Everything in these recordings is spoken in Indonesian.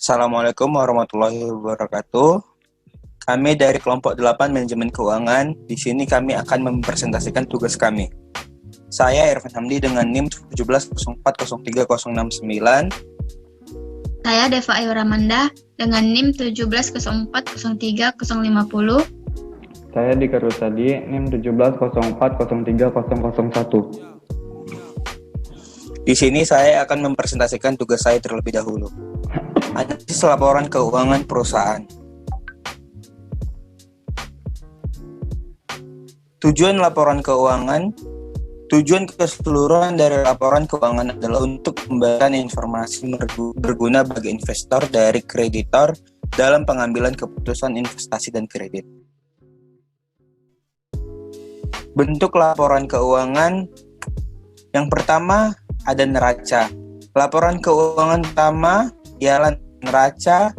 Assalamualaikum warahmatullahi wabarakatuh. Kami dari kelompok 8 Manajemen Keuangan. Di sini kami akan mempresentasikan tugas kami. Saya Irfan Hamdi dengan NIM 17040309. Saya Deva Ayu Ramanda dengan NIM 17040350. Saya Dika Rusadi, NIM 17040301. Di sini saya akan mempresentasikan tugas saya terlebih dahulu. Analisis laporan keuangan perusahaan. Tujuan laporan keuangan. Tujuan keseluruhan dari laporan keuangan adalah untuk memberikan informasi berguna bagi investor dari kreditor dalam pengambilan keputusan investasi dan kredit. Bentuk laporan keuangan yang pertama ada neraca. Laporan keuangan pertama ialah neraca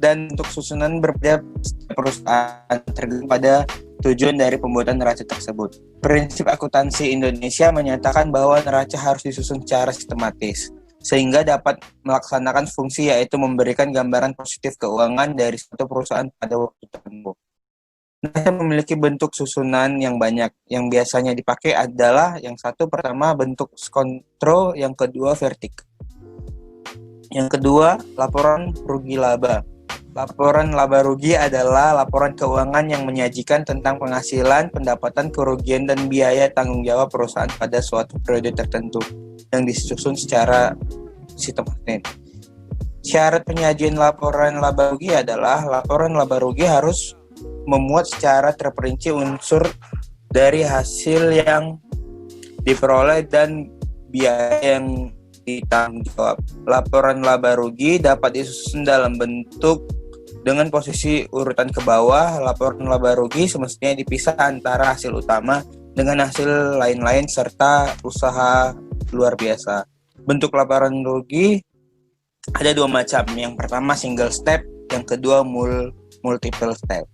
dan untuk susunan berbeda perusahaan tergantung pada tujuan dari pembuatan neraca tersebut. Prinsip akuntansi Indonesia menyatakan bahwa neraca harus disusun secara sistematis sehingga dapat melaksanakan fungsi yaitu memberikan gambaran positif keuangan dari suatu perusahaan pada waktu tertentu. Neraca memiliki bentuk susunan yang banyak. Yang biasanya dipakai adalah yang satu pertama bentuk skontro, yang kedua vertikal. Yang kedua, laporan rugi laba. Laporan laba rugi adalah laporan keuangan yang menyajikan tentang penghasilan, pendapatan, kerugian, dan biaya tanggung jawab perusahaan pada suatu periode tertentu yang disusun secara sistematis. Syarat penyajian laporan laba rugi adalah laporan laba rugi harus memuat secara terperinci unsur dari hasil yang diperoleh dan biaya yang ditanggung jawab. Laporan laba rugi dapat disusun dalam bentuk dengan posisi urutan ke bawah. Laporan laba rugi semestinya dipisah antara hasil utama dengan hasil lain-lain serta usaha luar biasa. Bentuk laporan rugi ada dua macam. Yang pertama single step, yang kedua multiple step.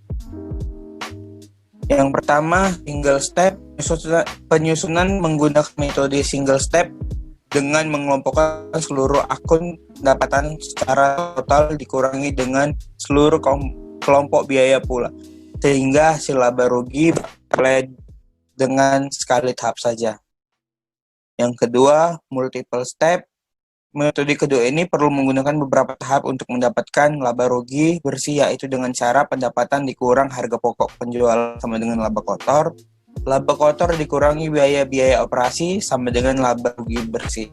Yang pertama single step, penyusunan menggunakan metode single step dengan mengelompokkan seluruh akun pendapatan secara total dikurangi dengan seluruh kelompok biaya pula, sehingga hasil laba rugi mulai dengan sekali tahap saja. Yang kedua, multiple step. Metode kedua ini perlu menggunakan beberapa tahap untuk mendapatkan laba rugi bersih, yaitu dengan cara pendapatan dikurang harga pokok penjualan sama dengan laba kotor. Laba kotor dikurangi biaya-biaya operasi sama dengan laba rugi bersih.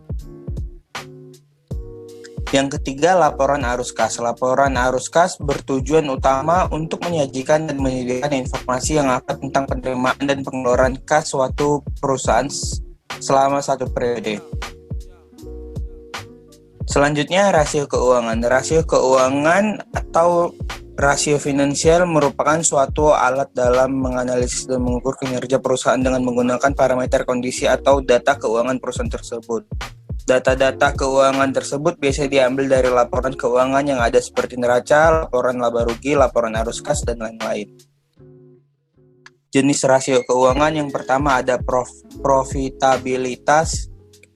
Yang ketiga, laporan arus kas. Laporan arus kas bertujuan utama untuk menyajikan dan menyediakan informasi yang akan tentang penerimaan dan pengeluaran kas suatu perusahaan selama satu periode. Selanjutnya, rasio keuangan. Rasio keuangan atau rasio finansial merupakan suatu alat dalam menganalisis dan mengukur kinerja perusahaan dengan menggunakan parameter kondisi atau data keuangan perusahaan tersebut. Data-data keuangan tersebut biasanya diambil dari laporan keuangan yang ada seperti neraca, laporan laba rugi, laporan arus kas, dan lain-lain. Jenis rasio keuangan yang pertama ada profitabilitas.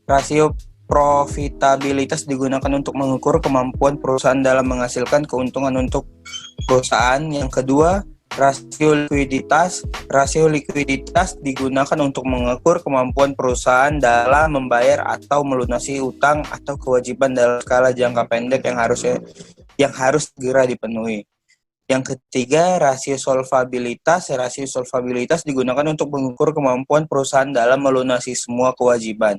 Rasio profitabilitas digunakan untuk mengukur kemampuan perusahaan dalam menghasilkan keuntungan untuk perusahaan. Yang kedua, rasio likuiditas. Rasio likuiditas digunakan untuk mengukur kemampuan perusahaan dalam membayar atau melunasi utang atau kewajiban dalam skala jangka pendek yang harus segera dipenuhi. Yang ketiga, rasio solvabilitas. Rasio solvabilitas digunakan untuk mengukur kemampuan perusahaan dalam melunasi semua kewajiban.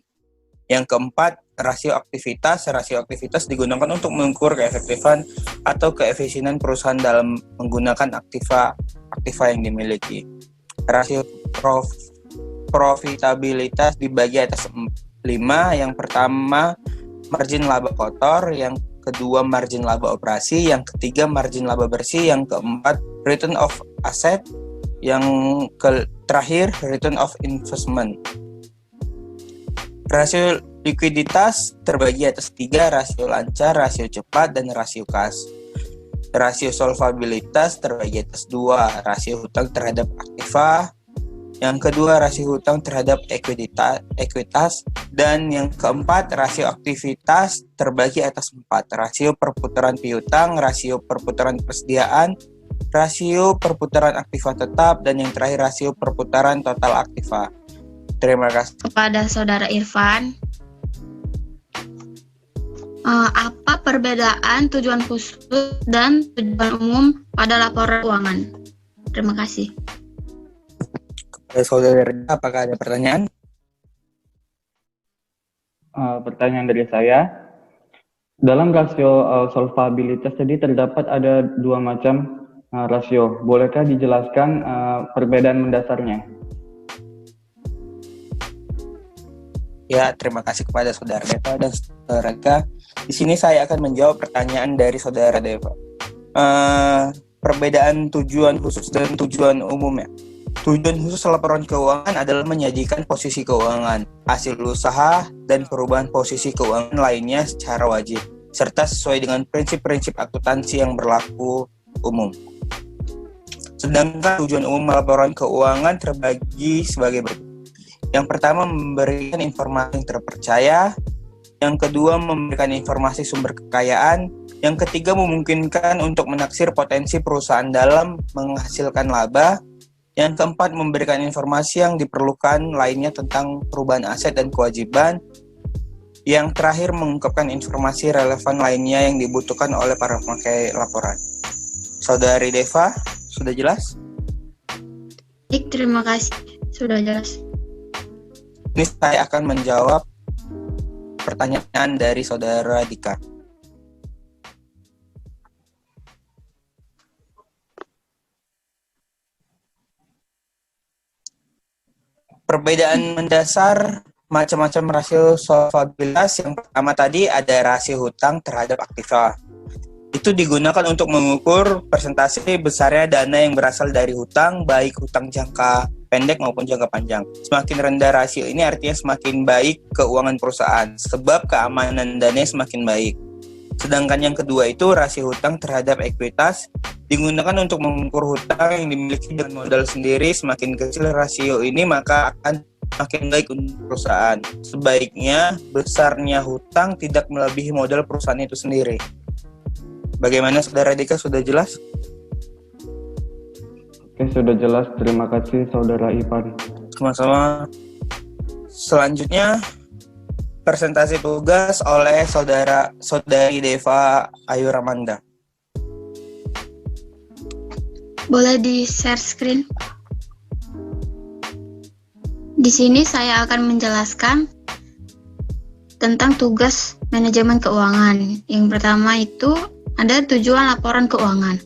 Yang keempat, rasio aktivitas. Rasio aktivitas digunakan untuk mengukur keefektifan atau keefisienan perusahaan dalam menggunakan aktiva yang dimiliki. Rasio profitabilitas dibagi atas 5. Yang pertama, margin laba kotor. Yang kedua, margin laba operasi. Yang ketiga, margin laba bersih. Yang keempat, return of asset. Yang terakhir, return of investment. Rasio likuiditas terbagi atas 3, rasio lancar, rasio cepat, dan rasio kas. Rasio solvabilitas terbagi atas 2, rasio hutang terhadap aktiva, Yang kedua, rasio hutang terhadap ekuitas. Dan yang keempat, rasio aktivitas terbagi atas 4. Rasio perputaran piutang, rasio perputaran persediaan, rasio perputaran aktiva tetap, dan yang terakhir rasio perputaran total aktiva. Terima kasih. Kepada Saudara Irfan, apa perbedaan tujuan khusus dan tujuan umum pada laporan keuangan? Terima kasih. Saudara, apakah ada pertanyaan? Pertanyaan dari saya, dalam rasio solvabilitas tadi terdapat ada 2 macam rasio. Bolehkah dijelaskan perbedaan mendasarnya? Ya, terima kasih kepada Saudara Deva dan Saudara Reka. Di sini saya akan menjawab pertanyaan dari Saudara Deva. Perbedaan tujuan khusus dan tujuan umum ya. Tujuan khusus laporan keuangan adalah menyajikan posisi keuangan, hasil usaha, dan perubahan posisi keuangan lainnya secara wajib, serta sesuai dengan prinsip-prinsip akuntansi yang berlaku umum. Sedangkan tujuan umum laporan keuangan terbagi sebagai berikut. Yang pertama, memberikan informasi yang terpercaya. Yang kedua, memberikan informasi sumber kekayaan. Yang ketiga, memungkinkan untuk menaksir potensi perusahaan dalam menghasilkan laba. Yang keempat, memberikan informasi yang diperlukan lainnya tentang perubahan aset dan kewajiban. Yang terakhir, mengungkapkan informasi relevan lainnya yang dibutuhkan oleh para pemakai laporan. Saudari Deva, sudah jelas? Baik, terima kasih. Sudah jelas. Ini saya akan menjawab pertanyaan dari Saudara Dika. Perbedaan mendasar macam-macam rasio solvabilitas. Yang pertama tadi ada rasio hutang terhadap aktiva. Itu digunakan untuk mengukur persentase besarnya dana yang berasal dari hutang, baik hutang jangka pendek maupun jangka panjang. Semakin rendah rasio ini artinya semakin baik keuangan perusahaan, sebab keamanan dananya semakin baik. Sedangkan yang kedua itu rasio hutang terhadap ekuitas, digunakan untuk mengukur hutang yang dimiliki dengan modal sendiri. Semakin kecil rasio ini maka akan makin baik untuk perusahaan. Sebaiknya besarnya hutang tidak melebihi modal perusahaan itu sendiri. Bagaimana Saudara Dika, sudah jelas? Oke, sudah jelas. Terima kasih Saudara Ivan. Sama-sama. Selanjutnya presentasi tugas oleh Saudari Deva Ayu Ramanda. Boleh di-share screen? Di sini saya akan menjelaskan tentang tugas manajemen keuangan. Yang pertama itu ada tujuan laporan keuangan.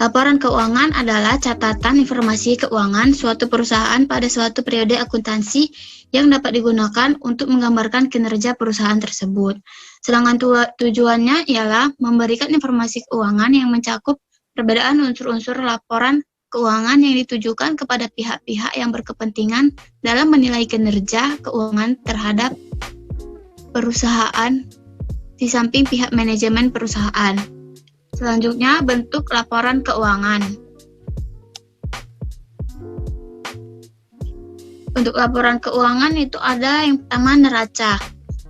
Laporan keuangan adalah catatan informasi keuangan suatu perusahaan pada suatu periode akuntansi yang dapat digunakan untuk menggambarkan kinerja perusahaan tersebut. Sedangkan tujuannya ialah memberikan informasi keuangan yang mencakup perbedaan unsur-unsur laporan keuangan yang ditujukan kepada pihak-pihak yang berkepentingan dalam menilai kinerja keuangan terhadap perusahaan di samping pihak manajemen perusahaan. Selanjutnya, bentuk laporan keuangan. Untuk laporan keuangan itu ada yang pertama neraca.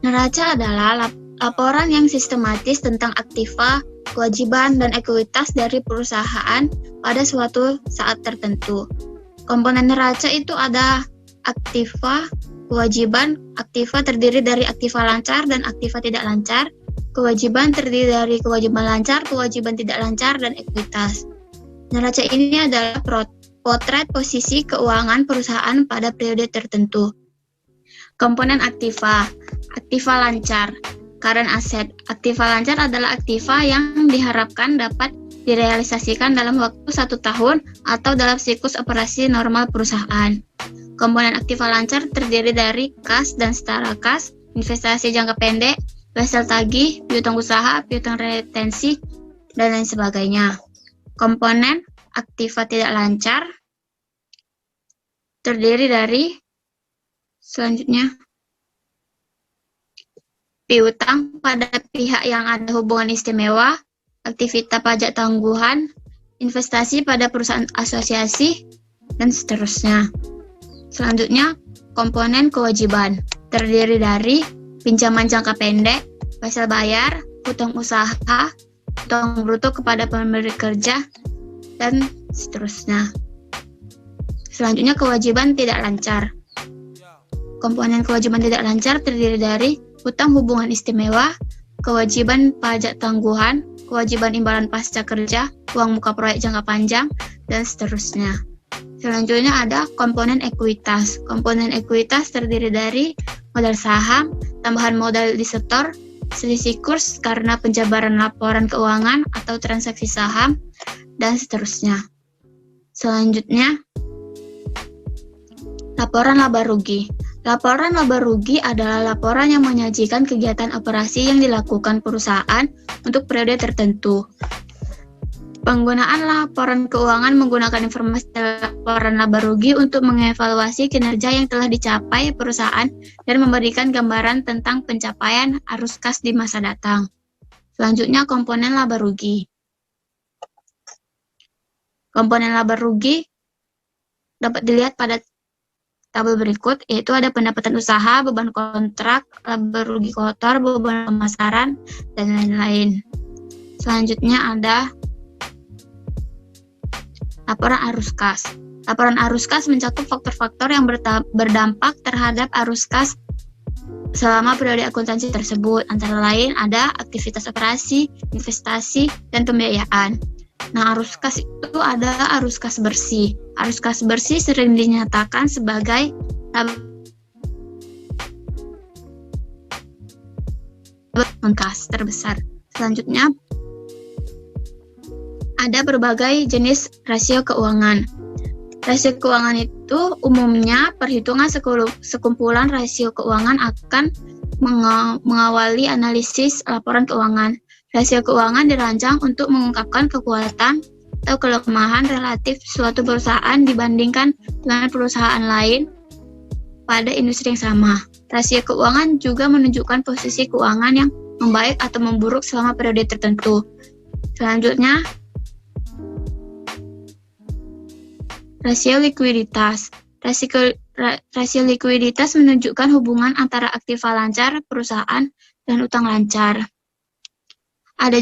Neraca adalah laporan yang sistematis tentang aktiva, kewajiban, dan ekuitas dari perusahaan pada suatu saat tertentu. Komponen neraca itu ada aktiva, kewajiban. Aktiva terdiri dari aktiva lancar dan aktiva tidak lancar. Kewajiban terdiri dari kewajiban lancar, kewajiban tidak lancar, dan ekuitas. Neraca ini adalah potret posisi keuangan perusahaan pada periode tertentu. Komponen aktiva. Aktiva lancar, current asset. Aktiva lancar adalah aktiva yang diharapkan dapat direalisasikan dalam waktu 1 tahun atau dalam siklus operasi normal perusahaan. Komponen aktiva lancar terdiri dari kas dan setara kas, investasi jangka pendek, wesel tagih, piutang usaha, piutang retensi, dan lain sebagainya. Komponen aktiva tidak lancar terdiri dari selanjutnya piutang pada pihak yang ada hubungan istimewa, aktivitas pajak tangguhan, investasi pada perusahaan asosiasi, dan seterusnya. Selanjutnya, komponen kewajiban terdiri dari pinjaman jangka pendek, hasil bayar, hutang usaha, hutang bruto kepada pemberi kerja, dan seterusnya. Selanjutnya, kewajiban tidak lancar. Komponen kewajiban tidak lancar terdiri dari hutang hubungan istimewa, kewajiban pajak tangguhan, kewajiban imbalan pasca kerja, uang muka proyek jangka panjang, dan seterusnya. Selanjutnya ada komponen ekuitas. Komponen ekuitas terdiri dari modal saham, tambahan modal di setor, selisih kurs karena penjabaran laporan keuangan atau transaksi saham, dan seterusnya. Selanjutnya, laporan laba rugi. Laporan laba rugi adalah laporan yang menyajikan kegiatan operasi yang dilakukan perusahaan untuk periode tertentu. Penggunaan laporan keuangan menggunakan informasi laporan laba rugi untuk mengevaluasi kinerja yang telah dicapai perusahaan dan memberikan gambaran tentang pencapaian arus kas di masa datang. Selanjutnya, komponen laba rugi. Komponen laba rugi dapat dilihat pada tabel berikut, yaitu ada pendapatan usaha, beban kontrak, laba rugi kotor, beban pemasaran, dan lain-lain. Selanjutnya ada laporan arus kas. Laporan arus kas mencakup faktor-faktor yang berdampak terhadap arus kas selama periode akuntansi tersebut. Antara lain ada aktivitas operasi, investasi, dan pembiayaan. Nah, arus kas itu ada arus kas bersih. Arus kas bersih sering dinyatakan sebagai kas terbesar. Selanjutnya, ada berbagai jenis rasio keuangan. Rasio keuangan itu umumnya perhitungan sekumpulan rasio keuangan akan mengawali analisis laporan keuangan. Rasio keuangan dirancang untuk mengungkapkan kekuatan atau kelemahan relatif suatu perusahaan dibandingkan dengan perusahaan lain pada industri yang sama. Rasio keuangan juga menunjukkan posisi keuangan yang membaik atau memburuk selama periode tertentu. Selanjutnya, rasio likuiditas. Rasio likuiditas menunjukkan hubungan antara aktiva lancar perusahaan dan utang lancar. Ada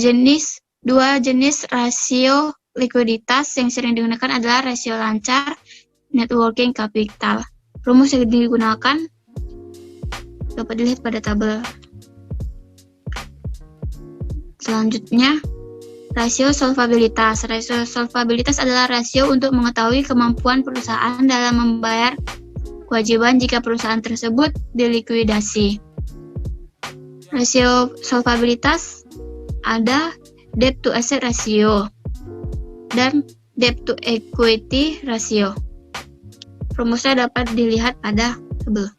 dua jenis rasio likuiditas yang sering digunakan adalah rasio lancar, net working capital. Rumus yang digunakan dapat dilihat pada tabel. Selanjutnya, rasio solvabilitas. Rasio solvabilitas adalah rasio untuk mengetahui kemampuan perusahaan dalam membayar kewajiban jika perusahaan tersebut dilikuidasi. Rasio solvabilitas ada debt to asset ratio dan debt to equity ratio. Rumusnya dapat dilihat pada tabel.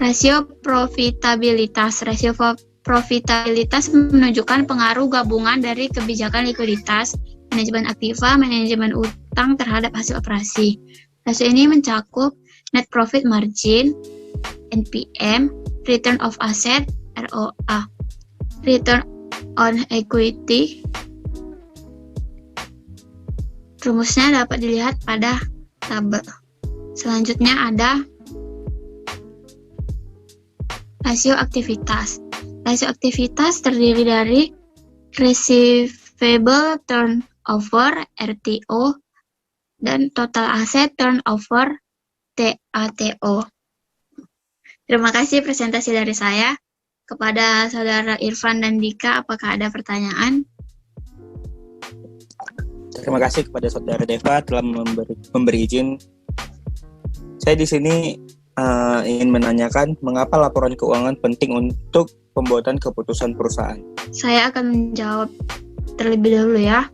Rasio profitabilitas. Rasio profitabilitas menunjukkan pengaruh gabungan dari kebijakan likuiditas, manajemen aktiva, manajemen utang terhadap hasil operasi. Rasio ini mencakup net profit margin, NPM, return of asset, ROA, return on equity. Rumusnya dapat dilihat pada tabel. Selanjutnya ada rasio aktivitas. Rasio aktivitas terdiri dari receivable turnover RTO dan total asset turnover TATO. Terima kasih presentasi dari saya. Kepada saudara Irfan dan Dika, apakah ada pertanyaan? Terima kasih kepada saudara Deva telah memberi izin. Saya di sini ingin menanyakan mengapa laporan keuangan penting untuk pembuatan keputusan perusahaan. Saya akan menjawab terlebih dahulu ya.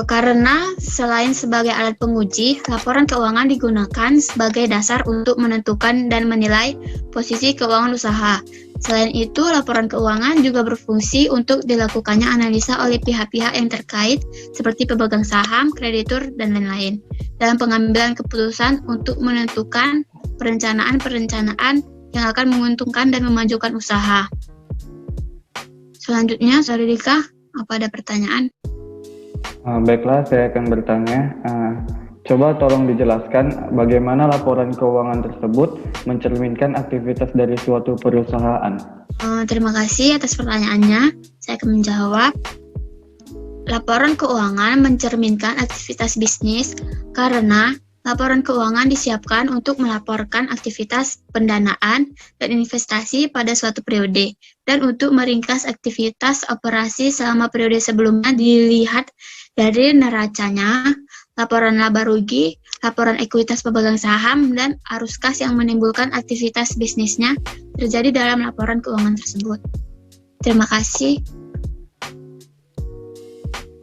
Karena selain sebagai alat penguji, laporan keuangan digunakan sebagai dasar untuk menentukan dan menilai posisi keuangan usaha. Selain itu, laporan keuangan juga berfungsi untuk dilakukannya analisa oleh pihak-pihak yang terkait seperti pemegang saham, kreditur, dan lain-lain dalam pengambilan keputusan untuk menentukan perencanaan yang akan menguntungkan dan memajukan usaha. Selanjutnya, Saudara Dika, apa ada pertanyaan? Baiklah, saya akan bertanya. Coba tolong dijelaskan bagaimana laporan keuangan tersebut mencerminkan aktivitas dari suatu perusahaan. Terima kasih atas pertanyaannya. Saya akan menjawab. Laporan keuangan mencerminkan aktivitas bisnis karena laporan keuangan disiapkan untuk melaporkan aktivitas pendanaan dan investasi pada suatu periode dan untuk meringkas aktivitas operasi selama periode sebelumnya dilihat dari neracanya, laporan laba rugi, laporan ekuitas pemegang saham, dan arus kas yang menimbulkan aktivitas bisnisnya terjadi dalam laporan keuangan tersebut. Terima kasih.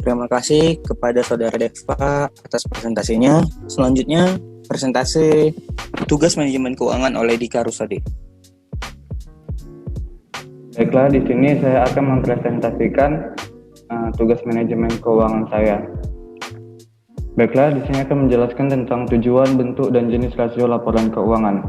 Terima kasih kepada Saudara Deva atas presentasinya. Selanjutnya, presentasi tugas manajemen keuangan oleh Dika Rusadi. Baiklah, di sini saya akan mempresentasikan tugas manajemen keuangan saya. Baiklah, di sini akan menjelaskan tentang tujuan, bentuk, dan jenis rasio laporan keuangan.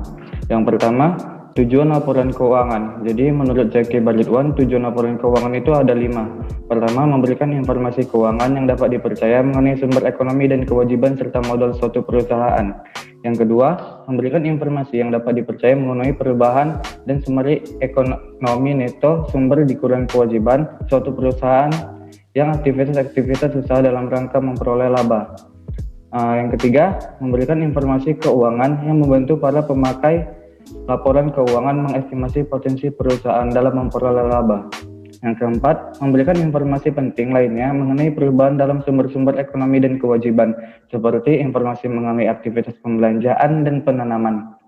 Yang pertama, tujuan laporan keuangan. Jadi, menurut Zaki Baritwan, tujuan laporan keuangan itu ada 5. Pertama, memberikan informasi keuangan yang dapat dipercaya mengenai sumber ekonomi dan kewajiban serta modal suatu perusahaan. Yang kedua, memberikan informasi yang dapat dipercaya mengenai perubahan dan summary ekonomi neto sumber dikurangi kewajiban suatu perusahaan yang aktivitas-aktivitas usaha dalam rangka memperoleh laba. Yang ketiga, memberikan informasi keuangan yang membantu para pemakai laporan keuangan mengestimasi potensi perusahaan dalam memperoleh laba. Yang keempat, memberikan informasi penting lainnya mengenai perubahan dalam sumber-sumber ekonomi dan kewajiban, seperti informasi mengenai aktivitas pembelanjaan dan penanaman.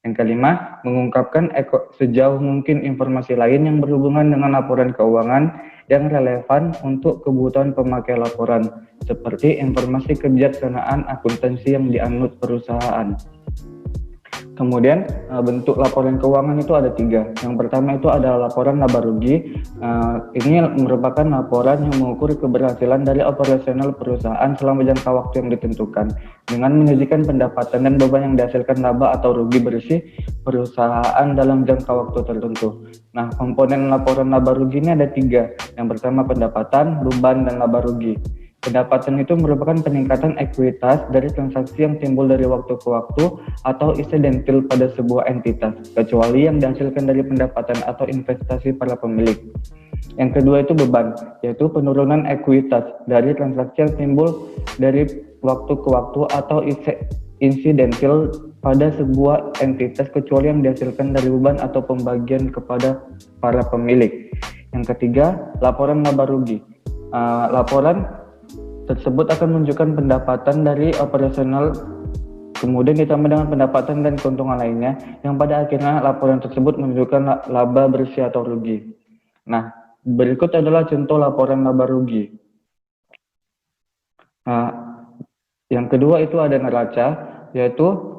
Yang kelima, mengungkapkan sejauh mungkin informasi lain yang berhubungan dengan laporan keuangan yang relevan untuk kebutuhan pemakai laporan, seperti informasi kebijaksanaan akuntansi yang dianut perusahaan. Kemudian bentuk laporan keuangan itu ada 3. Yang pertama itu adalah laporan laba rugi. Ini merupakan laporan yang mengukur keberhasilan dari operasional perusahaan selama jangka waktu yang ditentukan dengan menyajikan pendapatan dan beban yang dihasilkan laba atau rugi bersih perusahaan dalam jangka waktu tertentu. Nah, komponen laporan laba rugi ini ada 3. Yang pertama pendapatan, beban, dan laba rugi. Pendapatan itu merupakan peningkatan ekuitas dari transaksi yang timbul dari waktu ke waktu atau insidental pada sebuah entitas, kecuali yang dihasilkan dari pendapatan atau investasi para pemilik. Yang kedua itu beban, yaitu penurunan ekuitas dari transaksi yang timbul dari waktu ke waktu atau insidental pada sebuah entitas, kecuali yang dihasilkan dari beban atau pembagian kepada para pemilik. Yang ketiga, laporan laba rugi. Laporan tersebut akan menunjukkan pendapatan dari operasional, kemudian ditambah dengan pendapatan dan keuntungan lainnya, yang pada akhirnya laporan tersebut menunjukkan laba bersih atau rugi. Nah, berikut adalah contoh laporan laba rugi. Yang kedua itu ada neraca, yaitu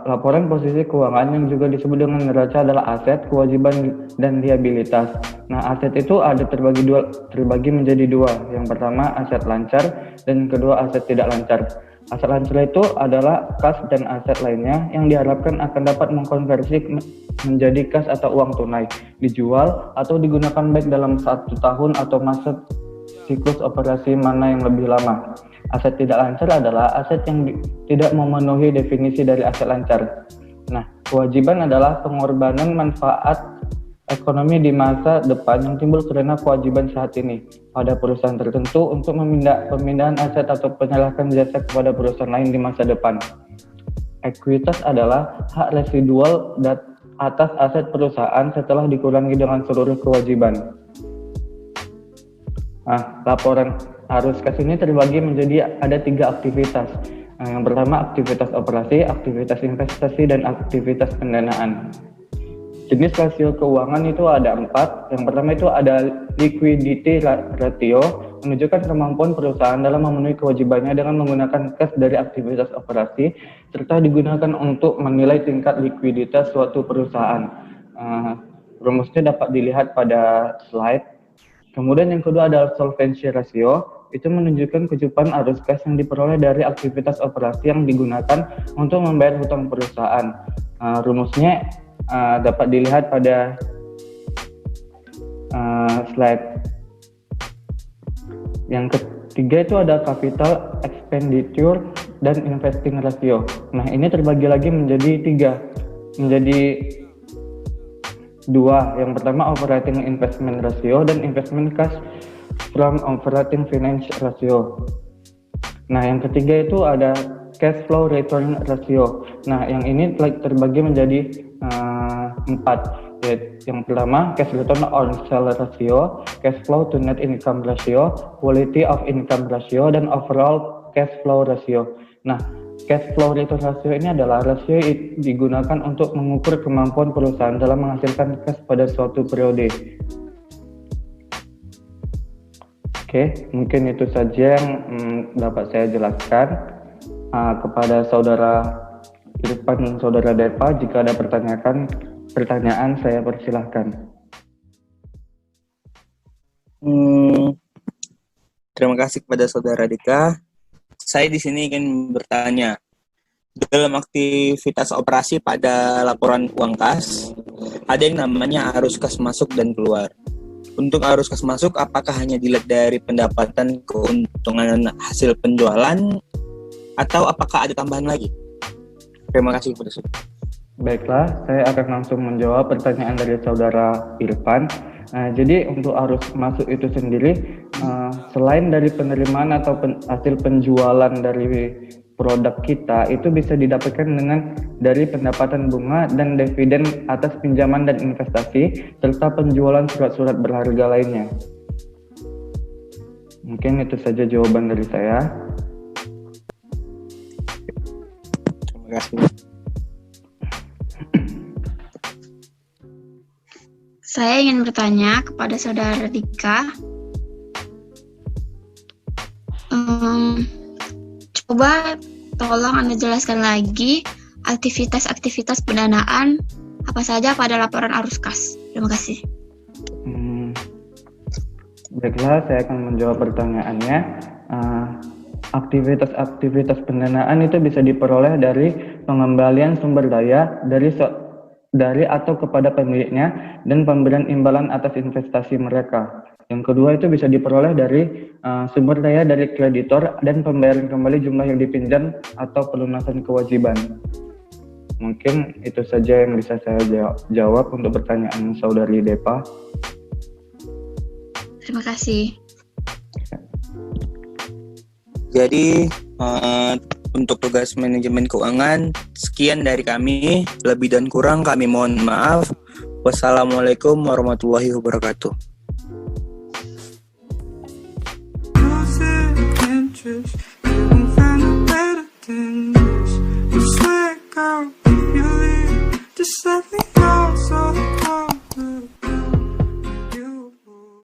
laporan posisi keuangan yang juga disebut dengan neraca adalah aset, kewajiban, dan liabilitas. Nah, aset itu ada terbagi menjadi 2. Yang pertama aset lancar dan yang kedua aset tidak lancar. Aset lancar itu adalah kas dan aset lainnya yang diharapkan akan dapat mengkonversi menjadi kas atau uang tunai, dijual atau digunakan baik dalam 1 tahun atau masa siklus operasi mana yang lebih lama. Aset tidak lancar adalah aset yang tidak memenuhi definisi dari aset lancar. Nah, kewajiban adalah pengorbanan manfaat ekonomi di masa depan yang timbul karena kewajiban saat ini pada perusahaan tertentu untuk pemindahan aset atau penyalahkan jasa kepada perusahaan lain di masa depan. Ekuitas adalah hak residual atas aset perusahaan setelah dikurangi dengan seluruh kewajiban. Laporan arus kas ini terbagi menjadi ada 3 aktivitas. Yang pertama aktivitas operasi, aktivitas investasi, dan aktivitas pendanaan. Jenis rasio keuangan itu ada 4. Yang pertama itu ada liquidity ratio, menunjukkan kemampuan perusahaan dalam memenuhi kewajibannya dengan menggunakan kas dari aktivitas operasi, serta digunakan untuk menilai tingkat likuiditas suatu perusahaan. Rumusnya dapat dilihat pada slide. Kemudian yang kedua adalah solvency ratio, itu menunjukkan kecukupan arus kas yang diperoleh dari aktivitas operasi yang digunakan untuk membayar hutang perusahaan. Rumusnya dapat dilihat pada slide. Yang ketiga itu ada capital expenditure, dan investing ratio. Nah, ini terbagi lagi menjadi dua. Yang pertama operating investment ratio dan investment cash from operating finance ratio. Nah, yang ketiga itu ada cash flow return ratio. Nah, yang ini terbagi menjadi 4. Yang pertama, cash return on sale ratio, cash flow to net income ratio, quality of income ratio, dan overall cash flow ratio. Nah, cash flow return ratio ini adalah rasio yang digunakan untuk mengukur kemampuan perusahaan dalam menghasilkan cash pada suatu periode. Oke, mungkin itu saja yang dapat saya jelaskan. Kepada saudara Irfan dan saudara Deva, jika ada pertanyaan saya persilahkan. Terima kasih kepada saudara Dika. Saya di sini ingin bertanya, dalam aktivitas operasi pada laporan uang kas, ada yang namanya arus kas masuk dan keluar. Untuk arus kas masuk, apakah hanya dilihat dari pendapatan keuntungan hasil penjualan, atau apakah ada tambahan lagi? Terima kasih kepada saudara. Baiklah, saya akan langsung menjawab pertanyaan dari saudara Irfan. Jadi untuk arus masuk itu sendiri, selain dari penerimaan atau hasil penjualan dari produk kita, itu bisa didapatkan dari pendapatan bunga dan dividen atas pinjaman dan investasi, serta penjualan surat-surat berharga lainnya. Mungkin itu saja jawaban dari saya. Terima kasih. Saya ingin bertanya kepada saudara Dika. Coba tolong Anda jelaskan lagi aktivitas-aktivitas pendanaan apa saja pada laporan arus kas. Terima kasih. Baiklah, saya akan menjawab pertanyaannya. Aktivitas-aktivitas pendanaan itu bisa diperoleh dari pengembalian sumber daya dari atau kepada pemiliknya dan pemberian imbalan atas investasi mereka. Yang kedua itu bisa diperoleh dari sumber daya dari kreditor dan pembayaran kembali jumlah yang dipinjam atau pelunasan kewajiban. Mungkin itu saja yang bisa saya jawab untuk pertanyaan saudari Deva. Terima kasih. Jadi untuk tugas manajemen keuangan sekian dari kami. Lebih dan kurang kami mohon maaf. Wassalamualaikum warahmatullahi wabarakatuh. Find a better than this. I swear, girl, if you